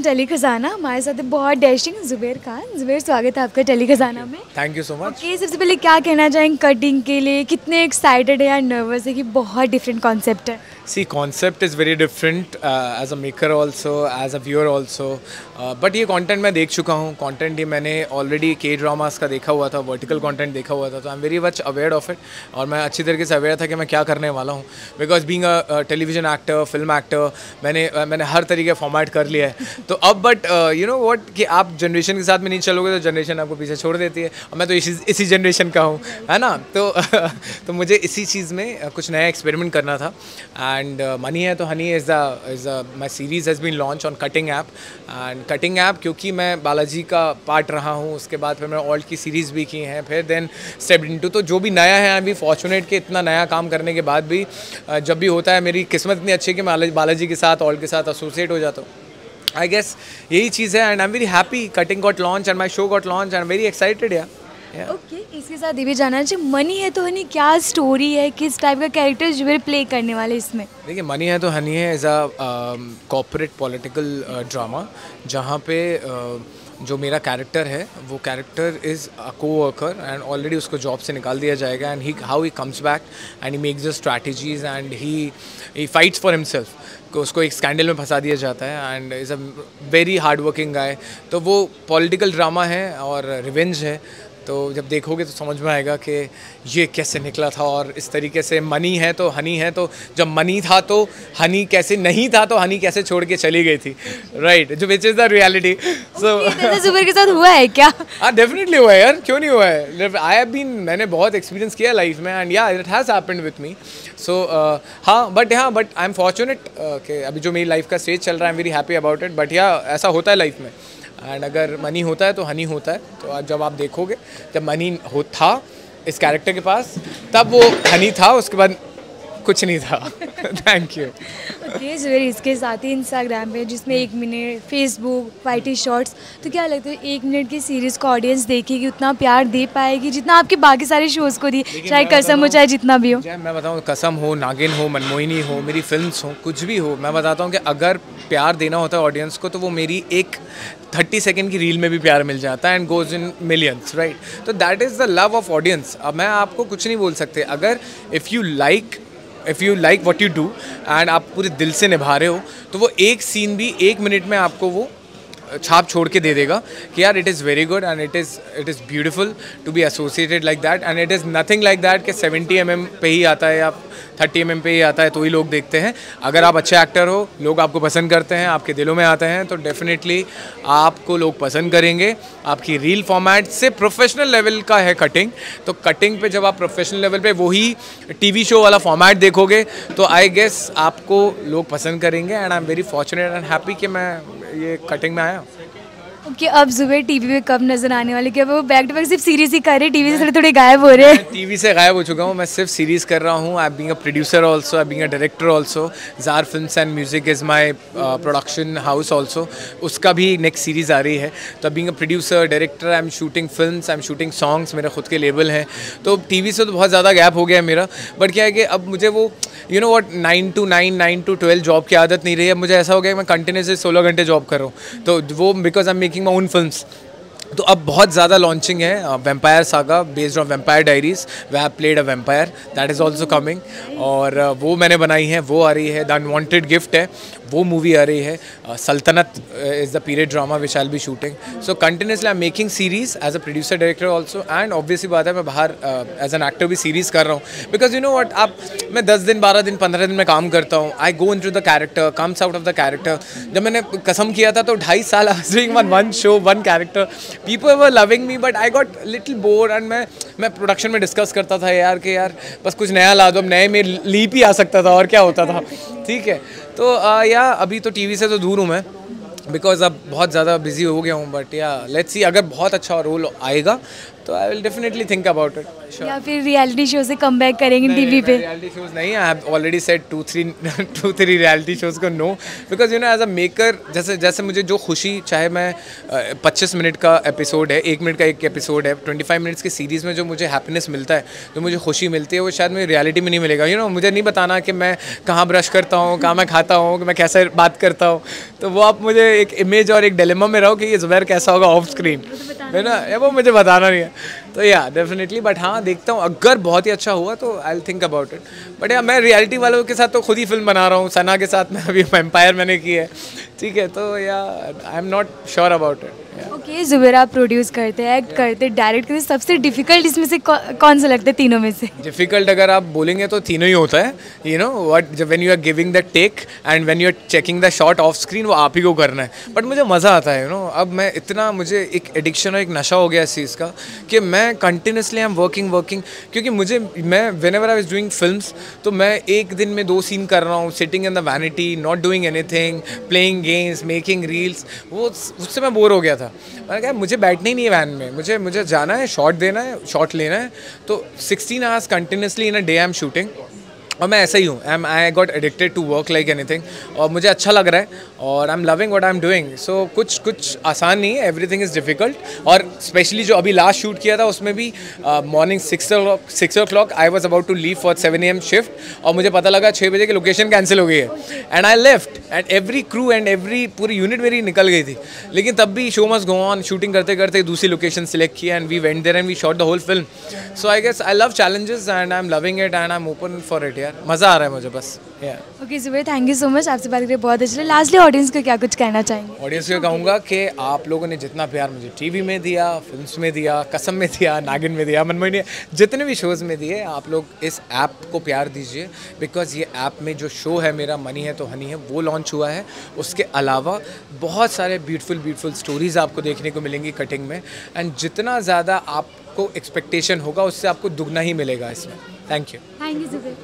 Tele खजाना। हमारे साथ है बहुत डैशिंग ज़ुबैर खान। ज़ुबैर, स्वागत है आपका टेली खजाना में। Thank you so much. Okay, सबसे पहले क्या कहना चाहेंगे कटिंग के लिए? कितने एक्साइटेड है या नर्वस है कि बहुत डिफरेंट कॉन्सेप्ट है? See, concept is very different as a maker also, as a viewer also. But ये content मैं देख चुका हूँ. Content ये मैंने already K-dramas का देखा हुआ था, vertical content देखा हुआ था, तो I'm very much aware of it. और मैं अच्छी तरीके से aware था कि मैं क्या करने वाला हूँ. Because being a television actor, film actor, मैंने हर तरीके फॉर्मेट कर लिया है. तो अब but you know what कि आप जनरेशन के साथ में नहीं चलोगे तो जनरेशन आपको पीछे छोड़ देती है. और मैं तो इसी जनरेशन का हूँ, है ना. तो मुझे इसी चीज़ में कुछ नया एक्सपेरिमेंट करना था. And Money Hai To Honey is my series has been launched on Cutting app. And Cutting app क्योंकि मैं बालाजी का पार्ट रहा हूँ, उसके बाद फिर मैंने ऑल्ट की सीरीज़ भी की हैं, फिर देन स्टेप्ड इनटू. तो जो भी नया है, आई एम बी फॉर्चुनेट कि इतना नया काम करने के बाद भी जब भी होता है, मेरी किस्मत इतनी अच्छी है कि मैं बालाजी के साथ, ऑल्ट के साथ एसोसिएट हो जाता हूँ. आई गेस यही चीज़ है. And I am very happy. Cutting got launch and my show got launch and very excited. या ओके, इसके साथ ये भी जानना चाहिए, मनी है तो हनी क्या स्टोरी है, किस टाइप का कैरेक्टर ज़ुबैर प्ले करने वाले इसमें? देखिए, मनी है तो हनी है is a corporate political drama, जहाँ पे जो मेरा कैरेक्टर है वो character is a co-worker and already उसको जॉब से निकाल दिया जाएगा. And how he comes back and he makes the strategies and he fights for himself. को उसको एक स्कैंडल में फंसा दिया जाता है and is a very hard working guy. तो वो पॉलिटिकल ड्रामा है और रिवेंज है. तो जब देखोगे तो समझ में आएगा कि ये कैसे निकला था. और इस तरीके से मनी है तो हनी है, तो जब मनी था तो हनी कैसे नहीं था, तो हनी कैसे छोड़ के चली गई थी, राइट, जो विच इज़ द रियलिटी. सो ज़ुबैर के साथ हुआ है क्या? हाँ, डेफिनेटली हुआ है यार, क्यों नहीं हुआ है. आई हैव बीन, मैंने बहुत एक्सपीरियंस किया लाइफ में एंड या it has happened with me. So but I am fortunate कि अभी जो मेरी लाइफ का स्टेज चल रहा है, I am very happy about it. But या ऐसा होता है लाइफ में. एंड अगर मनी होता है तो हनी होता है. तो आज जब आप देखोगे, जब मनी था इस कैरेक्टर के पास, तब वो हनी था, उसके बाद कुछ नहीं था. Thank you. ओके ज़ुबैर, इसके साथ ही इंस्टाग्राम पे जिसमें 1 मिनट, फेसबुक, वाईटी शॉर्ट्स, तो क्या लगता है 1 मिनट की सीरीज़ को ऑडियंस देखेगी, उतना प्यार दे पाएगी जितना आपके बाकी सारे शोज़ को दी, चाहे कसम हो चाहे जितना भी हो? मैं बताऊँ, कसम हो, नागिन हो, मनमोहिनी हो, मेरी फिल्म्स हो, कुछ भी हो, मैं बताता हूँ कि अगर प्यार देना होता है ऑडियंस को, तो वो मेरी एक 30 सेकेंड की रील में भी प्यार मिल जाता है and goes in millions, right. तो that is the love of audience. अब मैं आपको कुछ नहीं बोल सकते. अगर if you like what you do and आप पूरे दिल से निभा रहे हो, तो वो एक सीन भी 1 मिनट में आपको वो छाप छोड़ के दे देगा कि यार it is very good and it is beautiful to be associated like that. And it is nothing like that कि 70 mm पे ही आता है या 30 mm पे ही आता है तो ही लोग देखते हैं. अगर आप अच्छे एक्टर हो, लोग आपको पसंद करते हैं, आपके दिलों में आते हैं, तो डेफिनेटली आपको लोग पसंद करेंगे. आपकी रील फॉर्मेट से प्रोफेशनल लेवल का है कटिंग. तो कटिंग पे जब आप प्रोफेशनल लेवल पे वही टीवी शो वाला फॉर्मेट देखोगे, तो आई गेस आपको लोग पसंद करेंगे. And I am very fortunate and happy कि मैं ये कटिंग में आया. ओके, अब ज़ुबैर टीवी पे कब नजर आने वाले? क्या वो बैक टू बैक सिर्फ सीरीज ही कर रहे हैं, टीवी से थोड़े गायब हो रहे हैं? टीवी से गायब हो चुका हूँ, मैं सिर्फ सीरीज़ कर रहा हूँ. I being a producer also, I being a director also. Jar films and music is my production house also. उसका भी नेक्स्ट सीरीज़ आ रही है. तो being a producer, director, I am shooting films, I am shooting songs, मेरे खुद के label हैं. तो टीवी से तो बहुत ज़्यादा गैप हो गया है मेरा. बट क्या है कि अब मुझे वो you know what 9 to 9, 9 to 12 job की आदत नहीं रही है. मुझे ऐसा हो गया कि मैं कंटिन्यूसली 16 घंटे जॉब कर रहा हूँ. तो वो because I am making my own films. तो अब बहुत ज़्यादा लॉन्चिंग है. Vampire saga based on vampire diaries, way have played a vampire, that is also coming. और वो मैंने बनाई है, वो आ रही है. द अनवांटेड गिफ्ट है, वो मूवी आ रही है. Saltanat is the period drama which I will be shooting. So continuously I am making series as a producer director also. And obviously बात है, मैं बाहर एज एन एक्टर भी सीरीज़ कर रहा हूँ. बिकॉज यू नो वट, आप मैं 10 दिन, 12 दिन, 15 दिन में काम करता हूँ. I go into the character, comes out of the character. जब मैंने कसम किया था तो 2.5 साल I was doing one show, one character. People were loving me, but I got little bored. And मैं प्रोडक्शन में डिस्कस करता था यार कि यार बस कुछ नया ला दो. अब नए में लीप ही आ सकता था और क्या होता था. ठीक है, तो या अभी तो टीवी से तो दूर हूँ मैं, बिकॉज अब बहुत ज़्यादा बिजी हो गया हूँ. बट या लेट्स सी, अगर बहुत अच्छा रोल आएगा तो I will definitely think about it. या फिर रियलिटी शो से कम बैक करेंगे टीवी पे? रियलिटी शोज नहीं, I have already said 2-3 reality shows को no, because you know as a maker जैसे मुझे जो खुशी, चाहे मैं 25 मिनट का एपिसोड है, 1 मिनट का एक एपिसोड है, 25 मिनट्स की सीरीज़ में जो मुझे हैप्पीनेस मिलता है, जो मुझे खुशी मिलती है, वो शायद मुझे रियलिटी में नहीं मिलेगा। यू नो मुझे नहीं बताना कि मैं कहाँ ब्रश करता हूँ, कहाँ मैं खाता हूँ, कि मैं कैसे बात करता हूँ, तो वो आप मुझे एक इमेज और एक डिलेमा में रहो कि ये ज़ुबैर कैसा होगा ऑफ स्क्रीन, है ना, वो मुझे बताना नहीं है। तो या डेफिनेटली, बट हाँ देखता हूँ, अगर बहुत ही अच्छा हुआ तो I will think about it. But या मैं रियलिटी वालों के साथ तो खुद ही फिल्म बना रहा हूँ, सना के साथ में अभी एम्पायर मैंने की है, ठीक है, तो या I am not sure about it. Okay Zubair, आप प्रोड्यूस करते हैं, एक्ट करते हैं, डायरेक्ट करते हैं, सबसे डिफिकल्ट इसमें से कौन सा लगता है तीनों में से? डिफ़िकल्ट अगर आप बोलेंगे तो तीनों ही होता है, यू नो व्हाट, जब when you are giving the take and when you are checking the shot off screen, वो आप ही को करना है। बट मुझे मज़ा आता है, यू नो, अब मैं इतना, मुझे एक एडिक्शन और एक नशा हो गया इस चीज़ का कि मैं कंटिन्यूसली आई एम वर्किंग, क्योंकि मैं whenever I was doing films, तो मैं एक दिन में 2 सीन कर रहा हूँ, sitting in the vanity, not doing anything, playing games, making reels, वो उससे मैं बोर हो गया था। मैंने कहा मुझे बैठना ही नहीं है वैन में, मुझे जाना है, शॉट देना है, शॉट लेना है, तो 16 hours continuously in a day I am shooting. और मैं ऐसा ही हूँ, I got addicted to work like anything, और मुझे अच्छा लग रहा है और I am loving what I am doing. So कुछ आसान नहीं है, एवरीथिंग इज़ डिफिकल्ट। और स्पेशली जो अभी लास्ट शूट किया था उसमें भी morning 6 o'clock I was about to leave for 7 AM shift, और मुझे पता लगा 6 बजे की लोकेशन कैंसिल हो गई है, and I left, and every crew and every पूरी यूनिट मेरी निकल गई थी, लेकिन तब भी show must go on, shooting करते करते दूसरी लोकेशन सिलेक्ट की and we went there and we shot the whole film. So I guess I love challenges and I am loving it and I am open for it. यार मज़ा आ रहा है मुझे बस। Okay Zubair, thank you so much, आपसे बात करके बहुत अच्छा लगा। लास्टली ऑडियंस को क्या कुछ कहना चाहेंगे? ऑडियंस को कहूँगा कि आप लोगों ने जितना प्यार मुझे टीवी में दिया, फिल्म्स में दिया, कसम में दिया, नागिन में दिया, मनमोहिनी, जितने भी शोज़ में दिए, आप लोग इस ऐप को प्यार दीजिए, बिकॉज़ ये ऐप में जो शो है मेरा मनी है तो हनी है, वो लॉन्च हुआ है। उसके अलावा बहुत सारे ब्यूटीफुल स्टोरीज़ आपको देखने को मिलेंगी कटिंग में, एंड जितना ज़्यादा आपको एक्सपेक्टेशन होगा उससे आपको दुगना ही मिलेगा इसमें। Thank you Zubair.